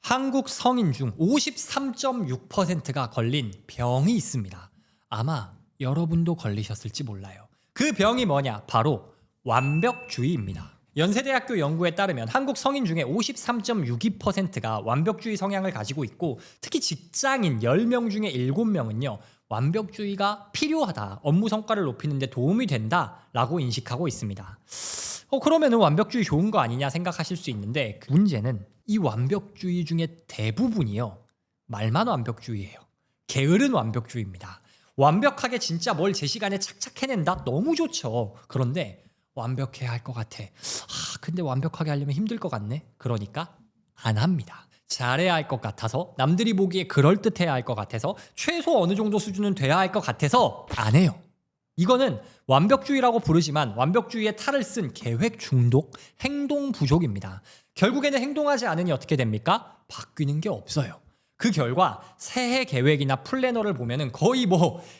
한국 성인 중 53.6%가 걸린 병이 있습니다. 아마 여러분도 걸리셨을지 몰라요. 그 병이 뭐냐? 바로 완벽주의입니다. 연세대학교 연구에 따르면 한국 성인 중에 53.62%가 완벽주의 성향을 가지고 있고, 특히 직장인 10명 중에 7명은요 완벽주의가 필요하다, 업무 성과를 높이는 데 도움이 된다라고 인식하고 있습니다. 그러면 완벽주의 좋은 거 아니냐 생각하실 수 있는데, 문제는 이 완벽주의 중에 대부분이요 말만 완벽주의예요. 게으른 완벽주의입니다. 완벽하게 진짜 뭘 제 시간에 착착 해낸다? 너무 좋죠. 그런데 완벽해야 할 것 같아. 근데 완벽하게 하려면 힘들 것 같네. 그러니까 안 합니다. 잘해야 할 것 같아서, 남들이 보기에 그럴듯해야 할 것 같아서, 최소 어느 정도 수준은 돼야 할 것 같아서 안 해요. 이거는 완벽주의라고 부르지만 완벽주의의 탈을 쓴 계획 중독, 행동 부족입니다. 결국에는 행동하지 않으니 어떻게 됩니까? 바뀌는 게 없어요. 그 결과 새해 계획이나 플래너를 보면은 거의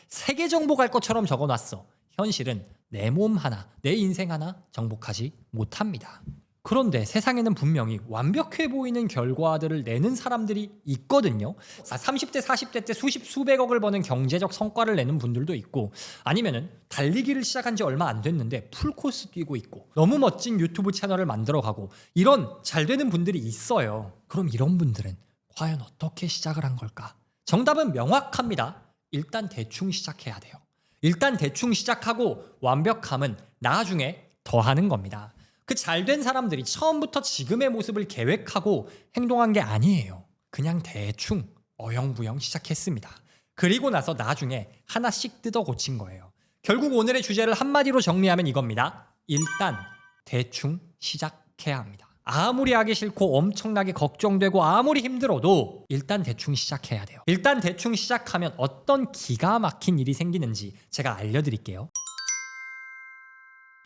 세계 정복할 것처럼 적어놨어. 현실은 내 몸 하나, 내 인생 하나 정복하지 못합니다. 그런데 세상에는 분명히 완벽해 보이는 결과들을 내는 사람들이 있거든요. 30대, 40대 때 수백억을 버는 경제적 성과를 내는 분들도 있고, 아니면은 달리기를 시작한 지 얼마 안 됐는데 풀코스 뛰고 있고, 너무 멋진 유튜브 채널을 만들어가고, 이런 잘 되는 분들이 있어요. 그럼 이런 분들은 과연 어떻게 시작을 한 걸까? 정답은 명확합니다. 일단 대충 시작해야 돼요. 일단 대충 시작하고 완벽함은 나중에 더하는 겁니다. 그 잘된 사람들이 처음부터 지금의 모습을 계획하고 행동한 게 아니에요. 그냥 대충 어영부영 시작했습니다. 그리고 나서 나중에 하나씩 뜯어 고친 거예요. 결국 오늘의 주제를 한마디로 정리하면 이겁니다. 일단 대충 시작해야 합니다. 아무리 하기 싫고 엄청나게 걱정되고 아무리 힘들어도 일단 대충 시작해야 돼요. 일단 대충 시작하면 어떤 기가 막힌 일이 생기는지 제가 알려드릴게요.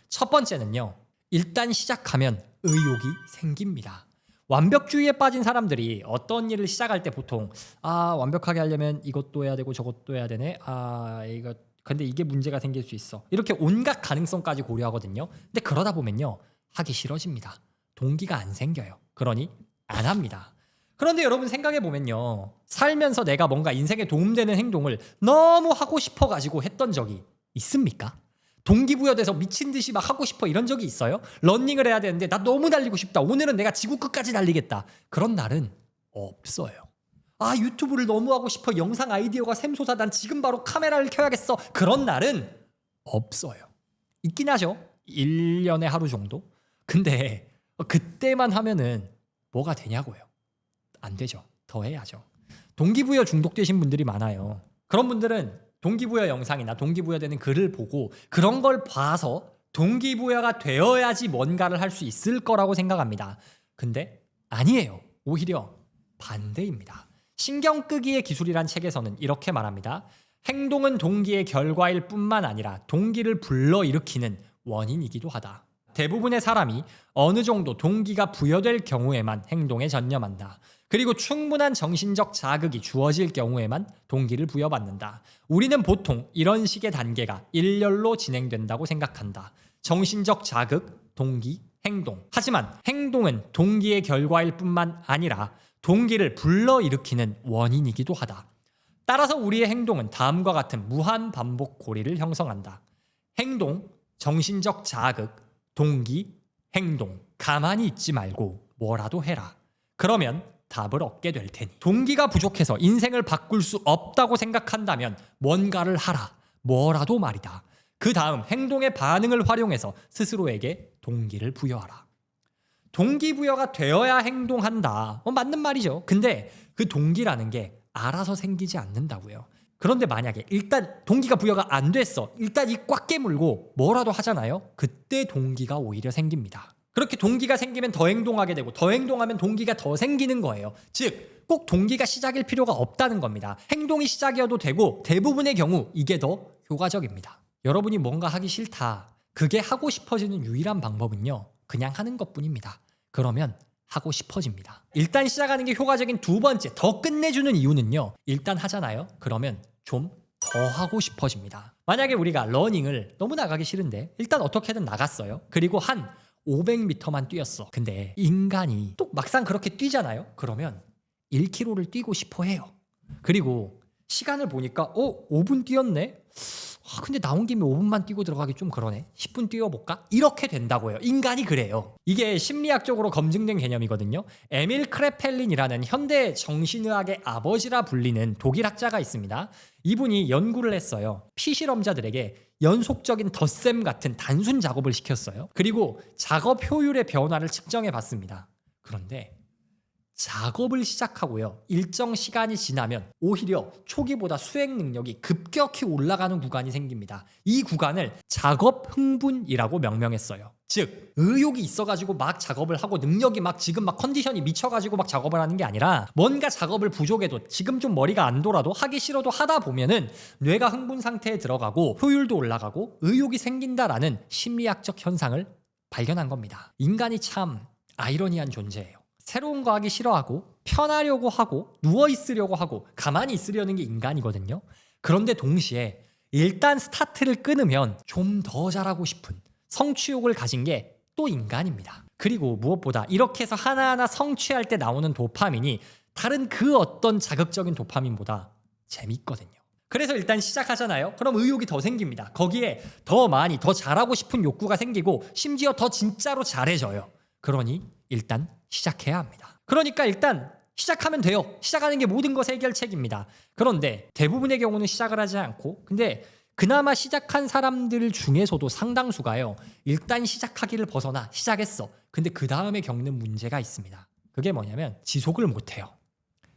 첫 번째는요, 일단 시작하면 의욕이 생깁니다. 완벽주의에 빠진 사람들이 어떤 일을 시작할 때 보통 완벽하게 하려면 이것도 해야 되고 저것도 해야 되네. 근데 이게 문제가 생길 수 있어. 이렇게 온갖 가능성까지 고려하거든요. 근데 그러다 보면요, 하기 싫어집니다. 동기가 안 생겨요. 그러니 안 합니다. 그런데 여러분 생각해 보면요, 살면서 내가 뭔가 인생에 도움되는 행동을 너무 하고 싶어 가지고 했던 적이 있습니까? 동기부여돼서 미친 듯이 막 하고 싶어 이런 적이 있어요? 러닝을 해야 되는데 나 너무 달리고 싶다. 오늘은 내가 지구 끝까지 달리겠다. 그런 날은 없어요. 유튜브를 너무 하고 싶어. 영상 아이디어가 샘솟아. 난 지금 바로 카메라를 켜야겠어. 그런 날은 없어요. 있긴 하죠. 1년에 하루 정도. 근데 그때만 하면은 뭐가 되냐고요. 안 되죠. 더 해야죠. 동기부여 중독되신 분들이 많아요. 그런 분들은 동기부여 영상이나 동기부여되는 글을 보고 그런 걸 봐서 동기부여가 되어야지 뭔가를 할 수 있을 거라고 생각합니다. 근데 아니에요. 오히려 반대입니다. 신경 끄기의 기술이란 책에서는 이렇게 말합니다. 행동은 동기의 결과일 뿐만 아니라 동기를 불러일으키는 원인이기도 하다. 대부분의 사람이 어느 정도 동기가 부여될 경우에만 행동에 전념한다. 그리고 충분한 정신적 자극이 주어질 경우에만 동기를 부여받는다. 우리는 보통 이런 식의 단계가 일렬로 진행된다고 생각한다. 정신적 자극, 동기, 행동. 하지만 행동은 동기의 결과일 뿐만 아니라 동기를 불러일으키는 원인이기도 하다. 따라서 우리의 행동은 다음과 같은 무한 반복 고리를 형성한다. 행동, 정신적 자극, 동기, 행동. 가만히 있지 말고 뭐라도 해라. 그러면 답을 얻게 될 테니. 동기가 부족해서 인생을 바꿀 수 없다고 생각한다면 뭔가를 하라. 뭐라도 말이다. 그 다음 행동의 반응을 활용해서 스스로에게 동기를 부여하라. 동기부여가 되어야 행동한다. 맞는 말이죠. 근데 그 동기라는 게 알아서 생기지 않는다고요. 그런데 만약에 일단 동기가 부여가 안 됐어. 일단 이 꽉 깨물고 뭐라도 하잖아요. 그때 동기가 오히려 생깁니다. 그렇게 동기가 생기면 더 행동하게 되고, 더 행동하면 동기가 더 생기는 거예요. 즉, 꼭 동기가 시작일 필요가 없다는 겁니다. 행동이 시작이어도 되고, 대부분의 경우 이게 더 효과적입니다. 여러분이 뭔가 하기 싫다. 그게 하고 싶어지는 유일한 방법은요, 그냥 하는 것뿐입니다. 그러면 하고 싶어집니다. 일단 시작하는 게 효과적인 두 번째, 더 끝내주는 이유는요, 일단 하잖아요. 그러면 좀 더 하고 싶어집니다. 만약에 우리가 러닝을 너무 나가기 싫은데 일단 어떻게든 나갔어요. 그리고 한 500m만 뛰었어. 근데 인간이 또 막상 그렇게 뛰잖아요. 그러면 1km를 뛰고 싶어 해요. 그리고 시간을 보니까 5분 뛰었네? 근데 나온 김에 5분만 뛰고 들어가기 좀 그러네. 10분 뛰어볼까? 이렇게 된다고요. 인간이 그래요. 이게 심리학적으로 검증된 개념이거든요. 에밀 크레펠린이라는 현대 정신의학의 아버지라 불리는 독일 학자가 있습니다. 이분이 연구를 했어요. 피실험자들에게 연속적인 덧셈 같은 단순 작업을 시켰어요. 그리고 작업 효율의 변화를 측정해 봤습니다. 그런데 작업을 시작하고요. 일정 시간이 지나면 오히려 초기보다 수행 능력이 급격히 올라가는 구간이 생깁니다. 이 구간을 작업 흥분이라고 명명했어요. 즉 의욕이 있어가지고 막 작업을 하고 능력이 막 지금 막 컨디션이 미쳐가지고 막 작업을 하는 게 아니라 뭔가 작업을 부족해도 지금 좀 머리가 안 돌아도 하기 싫어도 하다 보면은 뇌가 흥분 상태에 들어가고 효율도 올라가고 의욕이 생긴다라는 심리학적 현상을 발견한 겁니다. 인간이 참 아이러니한 존재예요. 새로운 거 하기 싫어하고 편하려고 하고 누워있으려고 하고 가만히 있으려는 게 인간이거든요. 그런데 동시에 일단 스타트를 끊으면 좀 더 잘하고 싶은 성취욕을 가진 게 또 인간입니다. 그리고 무엇보다 이렇게 해서 하나하나 성취할 때 나오는 도파민이 다른 그 어떤 자극적인 도파민보다 재밌거든요. 그래서 일단 시작하잖아요. 그럼 의욕이 더 생깁니다. 거기에 더 많이 더 잘하고 싶은 욕구가 생기고 심지어 더 진짜로 잘해져요. 그러니 일단 시작해야 합니다. 그러니까 일단 시작하면 돼요. 시작하는 게 모든 것의 해결책입니다. 그런데 대부분의 경우는 시작을 하지 않고 근데 그나마 시작한 사람들 중에서도 상당수가요. 일단 시작하기를 벗어나 시작했어. 근데 그 다음에 겪는 문제가 있습니다. 그게 뭐냐면 지속을 못해요.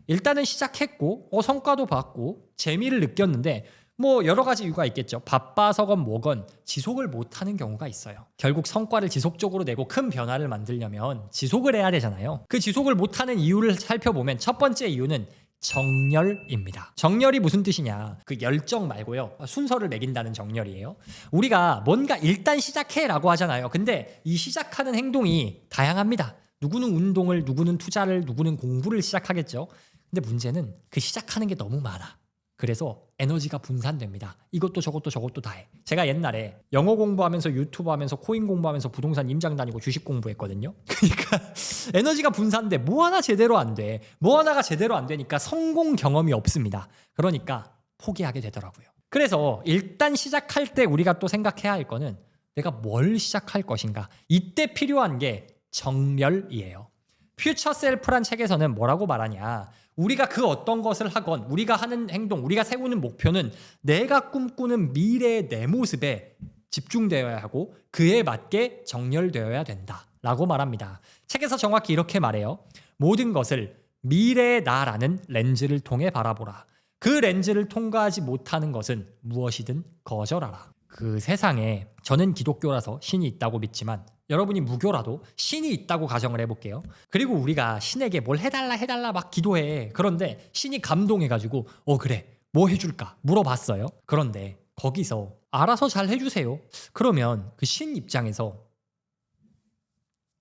일단은 시작했고 성과도 봤고 재미를 느꼈는데 뭐 여러 가지 이유가 있겠죠. 바빠서건 뭐건 지속을 못하는 경우가 있어요. 결국 성과를 지속적으로 내고 큰 변화를 만들려면 지속을 해야 되잖아요. 그 지속을 못하는 이유를 살펴보면 첫 번째 이유는 정열입니다. 정열이 무슨 뜻이냐? 그 열정 말고요. 순서를 매긴다는 정열이에요. 우리가 뭔가 일단 시작해라고 하잖아요. 근데 이 시작하는 행동이 다양합니다. 누구는 운동을, 누구는 투자를, 누구는 공부를 시작하겠죠. 근데 문제는 그 시작하는 게 너무 많아. 그래서 에너지가 분산됩니다. 이것도 저것도 다 해. 제가 옛날에 영어 공부하면서 유튜브 하면서 코인 공부하면서 부동산 임장 다니고 주식 공부했거든요. 그러니까 에너지가 분산돼. 뭐 하나 제대로 안 돼. 뭐 하나가 제대로 안 되니까 성공 경험이 없습니다. 그러니까 포기하게 되더라고요. 그래서 일단 시작할 때 우리가 또 생각해야 할 거는 내가 뭘 시작할 것인가. 이때 필요한 게 정렬이에요. 퓨처 셀프란 책에서는 뭐라고 말하냐. 우리가 그 어떤 것을 하건 우리가 하는 행동, 우리가 세우는 목표는 내가 꿈꾸는 미래의 내 모습에 집중되어야 하고 그에 맞게 정렬되어야 된다라고 말합니다. 책에서 정확히 이렇게 말해요. 모든 것을 미래의 나라는 렌즈를 통해 바라보라. 그 렌즈를 통과하지 못하는 것은 무엇이든 거절하라. 그 세상에 저는 기독교라서 신이 있다고 믿지만 여러분이 무교라도 신이 있다고 가정을 해볼게요. 그리고 우리가 신에게 뭘 해달라 막 기도해. 그런데 신이 감동해가지고 그래 뭐 해줄까 물어봤어요. 그런데 거기서 알아서 잘 해주세요. 그러면 그 신 입장에서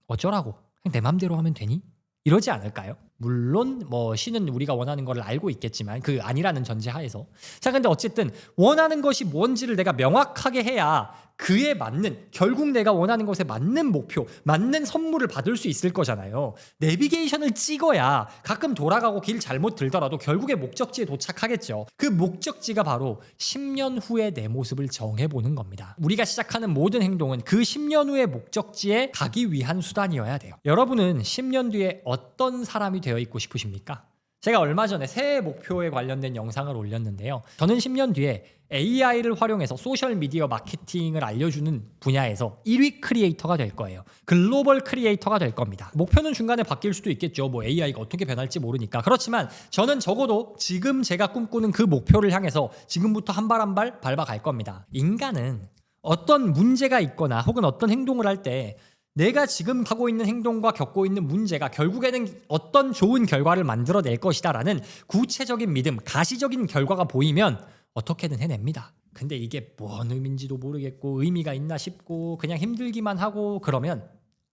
어쩌라고 그냥 내 맘대로 하면 되니? 이러지 않을까요? 물론 뭐 신은 우리가 원하는 걸 알고 있겠지만 그 아니라는 전제 하에서 자 근데 어쨌든 원하는 것이 뭔지를 내가 명확하게 해야 그에 맞는 결국 내가 원하는 것에 맞는 목표 맞는 선물을 받을 수 있을 거잖아요. 내비게이션을 찍어야 가끔 돌아가고 길 잘못 들더라도 결국에 목적지에 도착하겠죠. 그 목적지가 바로 10년 후의 내 모습을 정해보는 겁니다. 우리가 시작하는 모든 행동은 그 10년 후의 목적지에 가기 위한 수단이어야 돼요. 여러분은 10년 뒤에 어떤 사람이 되어 있고 싶으십니까? 제가 얼마 전에 새해 목표에 관련된 영상을 올렸는데요. 저는 10년 뒤에 AI를 활용해서 소셜미디어 마케팅을 알려주는 분야에서 1위 크리에이터가 될 거예요. 글로벌 크리에이터가 될 겁니다. 목표는 중간에 바뀔 수도 있겠죠. 뭐 AI가 어떻게 변할지 모르니까. 그렇지만 저는 적어도 지금 제가 꿈꾸는 그 목표를 향해서 지금부터 한 발 한 발 밟아갈 겁니다. 인간은 어떤 문제가 있거나 혹은 어떤 행동을 할 때 내가 지금 하고 있는 행동과 겪고 있는 문제가 결국에는 어떤 좋은 결과를 만들어낼 것이다라는 구체적인 믿음, 가시적인 결과가 보이면 어떻게든 해냅니다. 근데 이게 뭔 의미인지도 모르겠고 의미가 있나 싶고 그냥 힘들기만 하고 그러면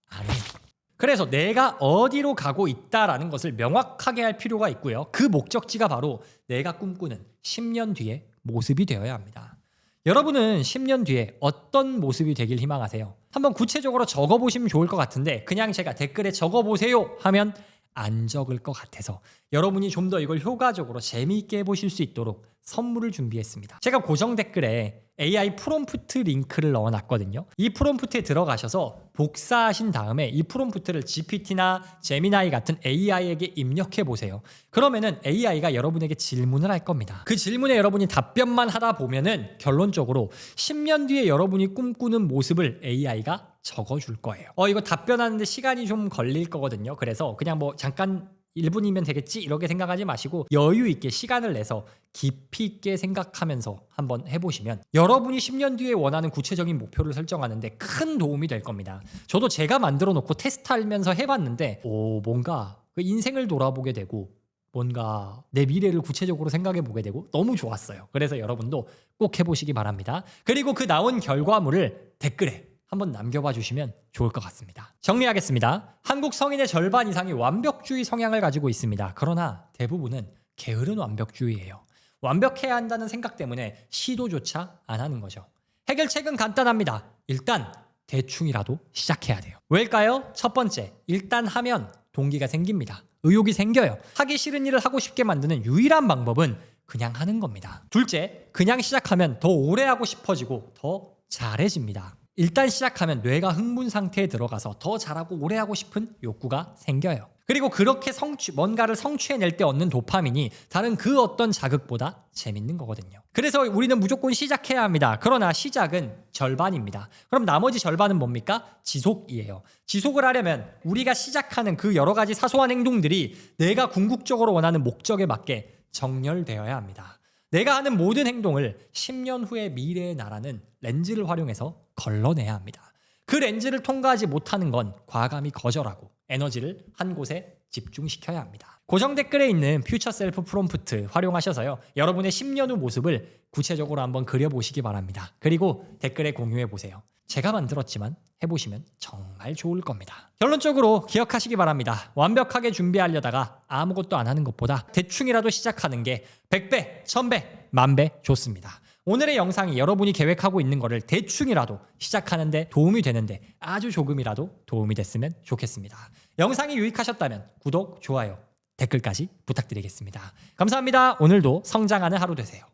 안 해요. 그래서 내가 어디로 가고 있다라는 것을 명확하게 할 필요가 있고요. 그 목적지가 바로 내가 꿈꾸는 10년 뒤의 모습이 되어야 합니다. 여러분은 10년 뒤에 어떤 모습이 되길 희망하세요? 한번 구체적으로 적어보시면 좋을 것 같은데 그냥 제가 댓글에 적어보세요 하면 안 적을 것 같아서 여러분이 좀 더 이걸 효과적으로 재미있게 해보실 수 있도록 선물을 준비했습니다. 제가 고정 댓글에 AI 프롬프트 링크를 넣어놨거든요. 이 프롬프트에 들어가셔서 복사하신 다음에 이 프롬프트를 GPT나 제미나이 같은 AI에게 입력해 보세요. 그러면은 AI가 여러분에게 질문을 할 겁니다. 그 질문에 여러분이 답변만 하다 보면은 결론적으로 10년 뒤에 여러분이 꿈꾸는 모습을 AI가 적어줄 거예요. 이거 답변하는데 시간이 좀 걸릴 거거든요. 그래서 그냥 뭐 잠깐 1분이면 되겠지 이렇게 생각하지 마시고 여유 있게 시간을 내서 깊이 있게 생각하면서 한번 해보시면 여러분이 10년 뒤에 원하는 구체적인 목표를 설정하는데 큰 도움이 될 겁니다. 저도 제가 만들어 놓고 테스트하면서 해봤는데 뭔가 그 인생을 돌아보게 되고 뭔가 내 미래를 구체적으로 생각해 보게 되고 너무 좋았어요. 그래서 여러분도 꼭 해보시기 바랍니다. 그리고 그 나온 결과물을 댓글에 한번 남겨봐 주시면 좋을 것 같습니다. 정리하겠습니다. 한국 성인의 절반 이상이 완벽주의 성향을 가지고 있습니다. 그러나 대부분은 게으른 완벽주의예요. 완벽해야 한다는 생각 때문에 시도조차 안 하는 거죠. 해결책은 간단합니다. 일단 대충이라도 시작해야 돼요. 왜일까요? 첫 번째, 일단 하면 동기가 생깁니다. 의욕이 생겨요. 하기 싫은 일을 하고 싶게 만드는 유일한 방법은 그냥 하는 겁니다. 둘째, 그냥 시작하면 더 오래 하고 싶어지고 더 잘해집니다. 일단 시작하면 뇌가 흥분 상태에 들어가서 더 잘하고 오래 하고 싶은 욕구가 생겨요. 그리고 그렇게 뭔가를 성취해낼 때 얻는 도파민이 다른 그 어떤 자극보다 재밌는 거거든요. 그래서 우리는 무조건 시작해야 합니다. 그러나 시작은 절반입니다. 그럼 나머지 절반은 뭡니까? 지속이에요. 지속을 하려면 우리가 시작하는 그 여러 가지 사소한 행동들이 내가 궁극적으로 원하는 목적에 맞게 정렬되어야 합니다. 내가 하는 모든 행동을 10년 후의 미래의 나라는 렌즈를 활용해서 걸러내야 합니다. 그 렌즈를 통과하지 못하는 건 과감히 거절하고 에너지를 한 곳에 집중시켜야 합니다. 고정 댓글에 있는 퓨처 셀프 프롬프트 활용하셔서요. 여러분의 10년 후 모습을 구체적으로 한번 그려보시기 바랍니다. 그리고 댓글에 공유해보세요. 제가 만들었지만 해보시면 정말 좋을 겁니다. 결론적으로 기억하시기 바랍니다. 완벽하게 준비하려다가 아무것도 안 하는 것보다 대충이라도 시작하는 게 100배, 1000배, 만배 좋습니다. 오늘의 영상이 여러분이 계획하고 있는 거를 대충이라도 시작하는데 도움이 되는데 아주 조금이라도 도움이 됐으면 좋겠습니다. 영상이 유익하셨다면 구독, 좋아요, 댓글까지 부탁드리겠습니다. 감사합니다. 오늘도 성장하는 하루 되세요.